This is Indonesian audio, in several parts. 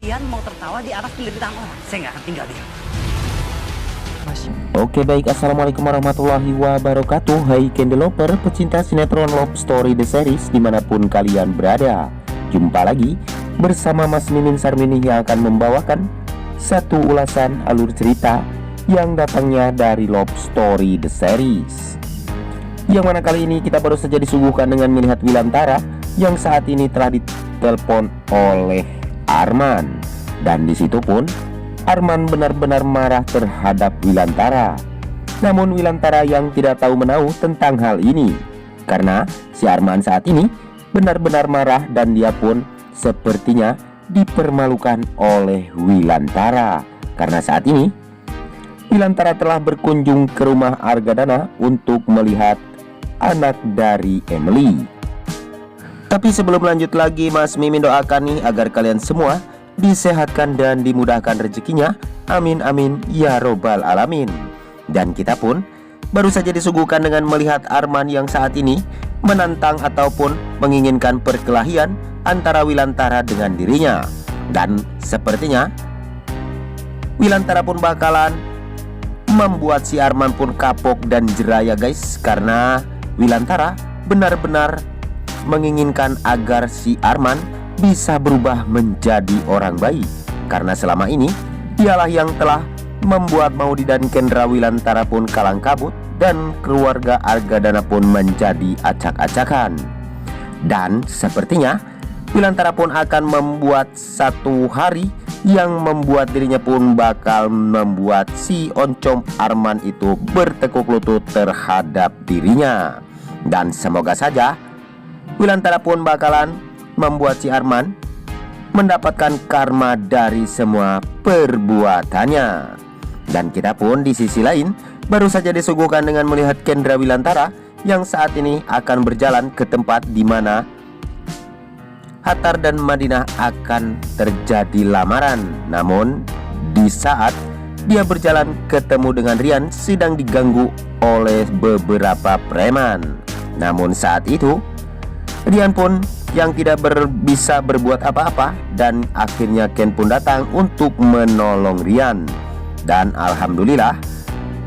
Kalian mau tertawa di atas penderitaan orang, saya nggak akan tinggal diam. Oke baik, assalamualaikum warahmatullahi wabarakatuh. Hai Kendeloper, pecinta sinetron Love Story The Series dimanapun kalian berada. Jumpa lagi bersama Mas Mimin Sarmini yang akan membawakan satu ulasan alur cerita yang datangnya dari Love Story The Series, yang mana kali ini kita baru saja disuguhkan dengan melihat Wilantara yang saat ini telah ditelepon oleh Arman. Dan disitu pun Arman benar-benar marah terhadap Wilantara. Namun Wilantara yang tidak tahu menahu tentang hal ini, karena si Arman saat ini benar-benar marah dan dia pun sepertinya dipermalukan oleh Wilantara. Karena saat ini Wilantara telah berkunjung ke rumah Argadana untuk melihat anak dari Emily. Tapi sebelum lanjut lagi, Mas Mimin doakan nih agar kalian semua disehatkan dan dimudahkan rezekinya. Amin amin ya robbal alamin. Dan kita pun baru saja disuguhkan dengan melihat Arman yang saat ini menantang ataupun menginginkan perkelahian antara Wilantara dengan dirinya. Dan sepertinya Wilantara pun bakalan membuat si Arman pun kapok dan jerah ya guys. Karena Wilantara benar-benar menginginkan agar si Arman bisa berubah menjadi orang baik. Karena selama ini dialah yang telah membuat Maudy dan Kendra Wilantara pun kalang kabut, dan keluarga Argadana pun menjadi acak-acakan. Dan sepertinya Wilantara pun akan membuat satu hari yang membuat dirinya pun bakal membuat si oncom Arman itu bertekuk lutut terhadap dirinya. Dan semoga saja Wilantara pun bakalan membuat si Arman mendapatkan karma dari semua perbuatannya. Dan kita pun di sisi lain baru saja disuguhkan dengan melihat Kendra Wilantara yang saat ini akan berjalan ke tempat di mana Hattar dan Madinah akan terjadi lamaran. Namun di saat dia berjalan ketemu dengan Rian sedang diganggu oleh beberapa preman. Namun saat itu Rian pun yang tidak bisa berbuat apa-apa, dan akhirnya Ken pun datang untuk menolong Rian. Dan alhamdulillah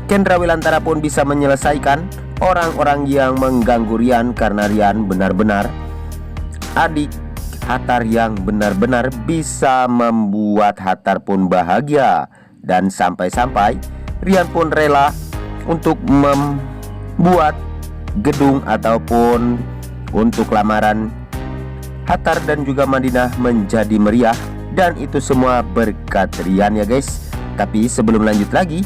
Kendra Wilantara pun bisa menyelesaikan orang-orang yang mengganggu Rian, karena Rian benar-benar adik Hattar yang benar-benar bisa membuat Hattar pun bahagia. Dan sampai-sampai Rian pun rela untuk membuat gedung ataupun untuk lamaran Hattar dan juga Madinah menjadi meriah. Dan itu semua berkat Rian ya guys. Tapi sebelum lanjut lagi,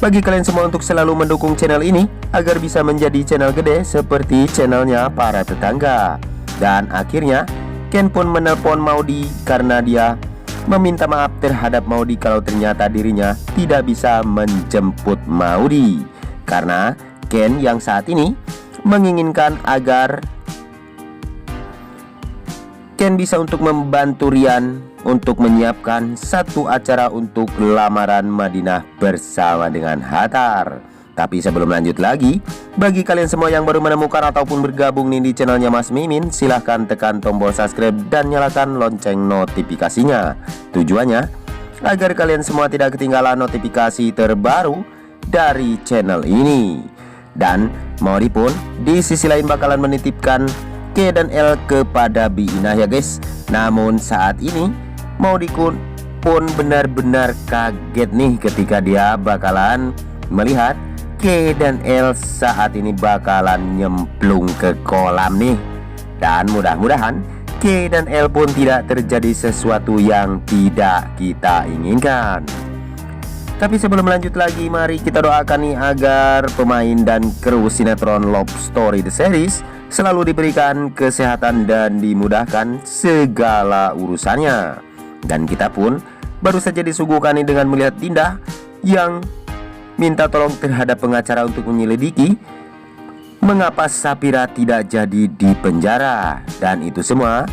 bagi kalian semua untuk selalu mendukung channel ini agar bisa menjadi channel gede seperti channelnya para tetangga. Dan akhirnya Ken pun menelpon Maudy karena dia meminta maaf terhadap Maudy kalau ternyata dirinya tidak bisa menjemput Maudy. Karena Ken yang saat ini menginginkan agar Ken bisa untuk membantu Rian untuk menyiapkan satu acara untuk lamaran Madinah bersama dengan Hattar. Tapi sebelum lanjut lagi, bagi kalian semua yang baru menemukan ataupun bergabung nih di channelnya Mas Mimin, silahkan tekan tombol subscribe dan nyalakan lonceng notifikasinya. Tujuannya agar kalian semua tidak ketinggalan notifikasi terbaru dari channel ini. Dan Maudy pun di sisi lain bakalan menitipkan K dan L kepada Bi Inah ya guys. Namun saat ini Maudy pun benar-benar kaget nih ketika dia bakalan melihat K dan L saat ini bakalan nyemplung ke kolam nih. Dan mudah-mudahan K dan L pun tidak terjadi sesuatu yang tidak kita inginkan. Tapi sebelum lanjut lagi, mari kita doakan nih agar pemain dan kru sinetron Love Story The Series selalu diberikan kesehatan dan dimudahkan segala urusannya. Dan kita pun baru saja disuguhkan nih dengan melihat Dinda yang minta tolong terhadap pengacara untuk menyelidiki mengapa Sapira tidak jadi di penjara. Dan itu semua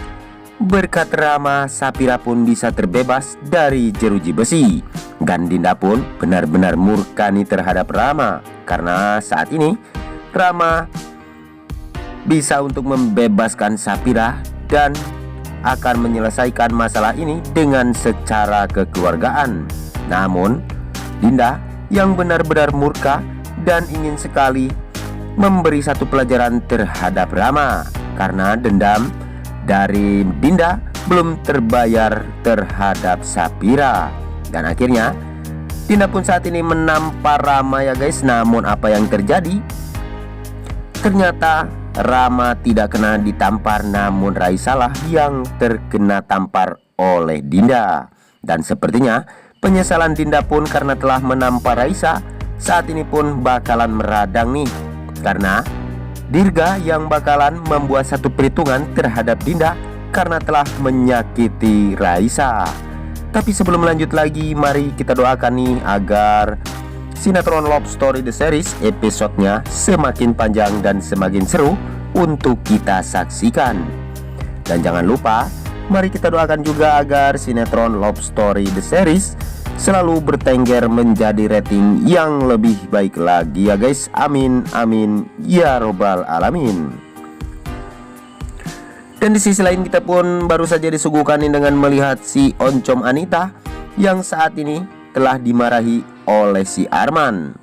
berkat Rama, Sapira pun bisa terbebas dari jeruji besi. Dan Dinda pun benar-benar murka nih terhadap Rama, karena saat ini Rama bisa untuk membebaskan Sapira dan akan menyelesaikan masalah ini dengan secara kekeluargaan. Namun, Dinda yang benar-benar murka dan ingin sekali memberi satu pelajaran terhadap Rama karena dendam dari Dinda belum terbayar terhadap Sapira. Dan akhirnya Dinda pun saat ini menampar Rama ya guys. Namun apa yang terjadi? Ternyata Rama tidak kena ditampar, namun Raisalah yang terkena tampar oleh Dinda. Dan sepertinya penyesalan Dinda pun karena telah menampar Raisa saat ini pun bakalan meradang nih, karena Dirga yang bakalan membuat satu perhitungan terhadap Dinda karena telah menyakiti Raisa. Tapi sebelum lanjut lagi, mari kita doakan nih agar sinetron Love Story The Series episodenya semakin panjang dan semakin seru untuk kita saksikan. Dan jangan lupa, mari kita doakan juga agar sinetron Love Story The Series selalu bertengger menjadi rating yang lebih baik lagi ya guys. Amin amin ya robbal alamin. Dan di sisi lain kita pun baru saja disuguhkan dengan melihat si Oncom Anita yang saat ini telah dimarahi oleh si Arman.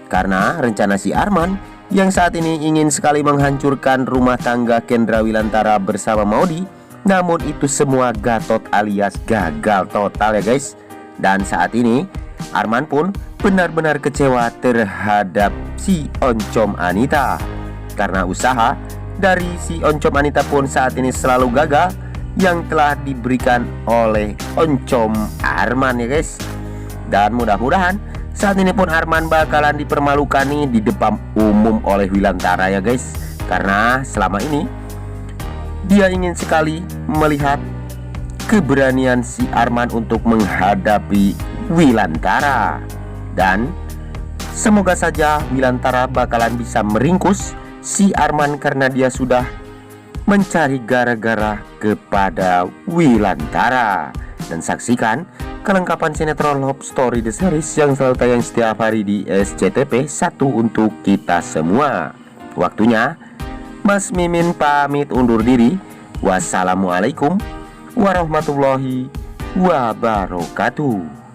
Karena rencana si Arman yang saat ini ingin sekali menghancurkan rumah tangga Kendra Wilantara bersama Maudi, namun itu semua gatot alias gagal total ya guys. Dan saat ini Arman pun benar-benar kecewa terhadap si Oncom Anita, karena usaha dari si Oncom Anita pun saat ini selalu gagal yang telah diberikan oleh Oncom Arman ya guys. Dan mudah-mudahan saat ini pun Arman bakalan dipermalukan nih di depan umum oleh Wilantara ya guys. Karena selama ini dia ingin sekali melihat keberanian si Arman untuk menghadapi Wilantara. Dan semoga saja Wilantara bakalan bisa meringkus si Arman karena dia sudah mencari gara-gara kepada Wilantara. Dan saksikan kelengkapan sinetron Love Story The Series yang selalu tayang setiap hari di SCTV 1 untuk kita semua. Waktunya Mas Mimin pamit undur diri. Wassalamualaikum warahmatullahi wabarakatuh.